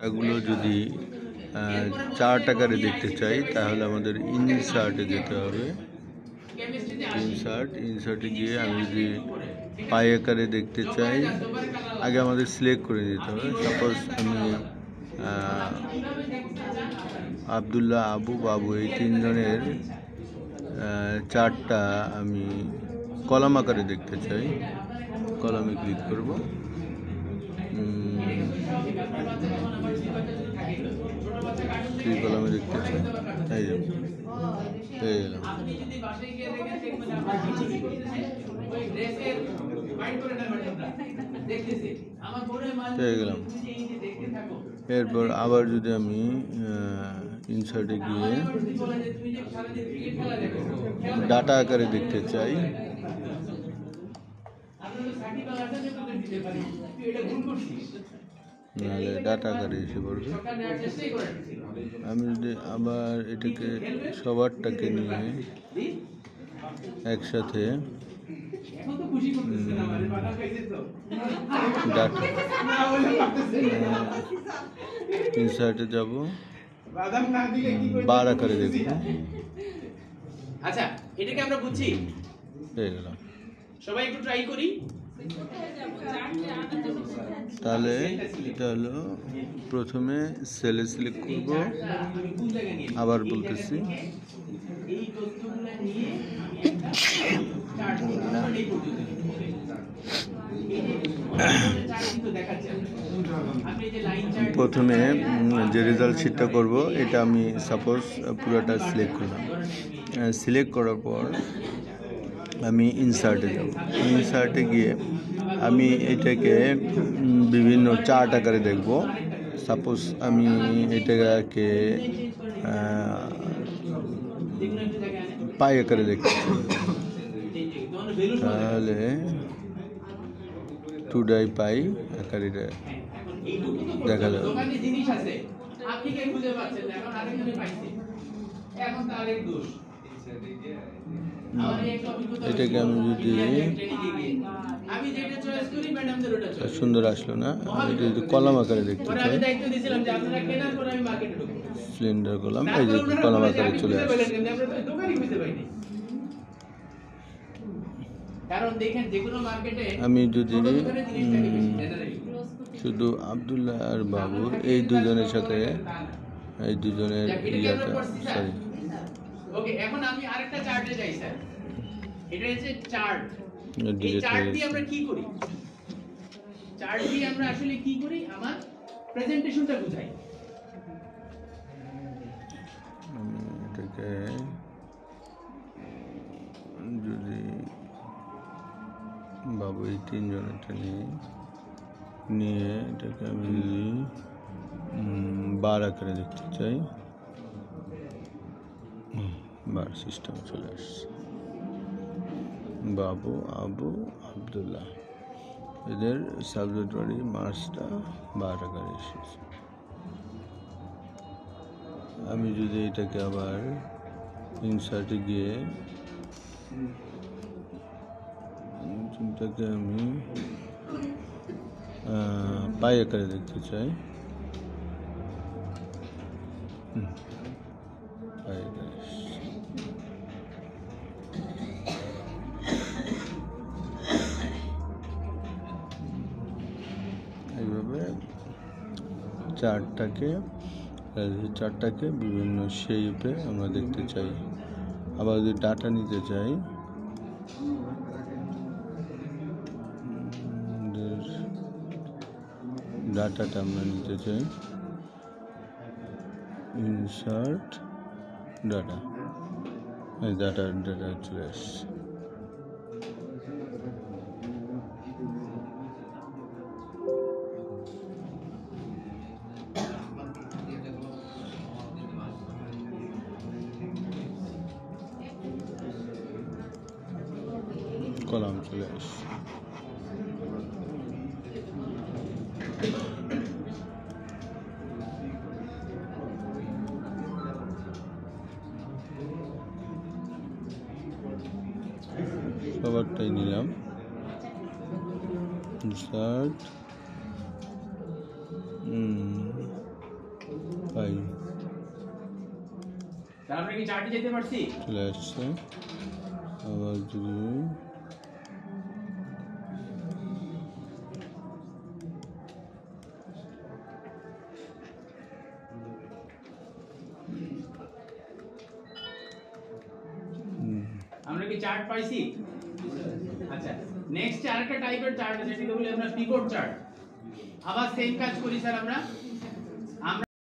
এগুলো যদি চার্ট আকারে দেখতে চাই তাহলে আমাদের ইনসার্টে যেতে হবে। ইনসার্টে গিয়ে আমি যদি পাই আকারে দেখতে চাই আগে আমাদের সিলেক্ট করে দিতে হবে। সাপোজ আমি আবদুল্লাহ, আবু, বাবু এই তিনজনের চার্টটা আমি কলাম আকারে দেখতে চাই। কলামে ক্লিক করব। কলামে দেখতে চাই, পেয়ে গেলাম। পেয়ে গেলাম। এরপর আবার যদি আমি ইনসার্টে গিয়ে ডাটা আকারে দেখতে চাই, নাহলে ডাটা আকারে এসে পড়বে। আমি যদি আবার এটাকে সবারটাকে নিয়ে একসাথে ডাটা ইনসার্টে যাব, বার আকারে দেখব। আচ্ছা, এটাকে আমরা বুঝছি। পেয়ে গেলাম। সবাই একটু ট্রাই করি। তাহলে এটা হলো প্রথমে সেলে সিলেক্ট করব, আবার বলতেছি প্রথমে যে রেজাল্ট শিটটা করব এটা আমি সাপোজ পুরোটা সিলেক্ট করলাম। সিলেক্ট করার পর আমি ইনসার্টে যাব। ইনসার্টে গিয়ে আমি এটাকে বিভিন্ন চার্ট আকারে দেখব। সাপোজ আমি এটাকে পাই আকারে দেখতে চাই, তাহলে টুডাই পাই আকারে দেখা যাবে। এটাকে আমি যদি সুন্দর আসলো না, আমি যদি কলাম আকারে দেখতে চাই, সিলিন্ডার কলাম, এই যে কলাম আকারে চলে আসছে। আমি যদি শুধু আবদুল্লাহ আর বাবুর এই দুজনের সাথে এই দুজনের ইয়াটা সরি। ওকে, এখন আমি আরেকটা চার্টে যাই স্যার। এটা হচ্ছে চার্ট। এই চার্ট দিয়ে আমরা কি করি? চার্ট দিয়ে আমরা আসলে কি করি? আমার প্রেজেন্টেশনটা বুঝাই। আমি এটাকে যদি বাবু এই তিনজনেরটা নিয়ে এটাকে আমি যদি বার আকারে দেখতে চাই, বার সিস্টেম চলে আসছে। বাবু, আবু, আবদুল্লাহ এদের সাবজেক্ট বাড়ি মার্কসটা বার আকারে এসেছে। আমি যদি এটাকে আবার ইনসার্টে গিয়ে চিন্তাকে আমি পাই আকারে দেখতে চাই, পাই আকারে এইভাবে চার্টটাকে বিভিন্ন শেপে আমরা দেখতে চাই। আবার যদি ডাটা নিতে চাই, ডাটাটা আমরা নিতে চাই ইনসার্ট ডাটা, ডাটা চলে আসছে। কলাম চলে আসছে। সবারটাই নিলাম। ইনসার্ট পাই তাহলে আমরা কি চার্টে যেতে পারছি? চলে আসছে। আবার যদি আমরা কি চার্ট পাইছি? আচ্ছা, নেক্সট আরেকটা টাইপের চার্ট আছে, যেটাকে বলি আমরা পিভট চার্ট। আবার সেম কাজ করি স্যার আমরা।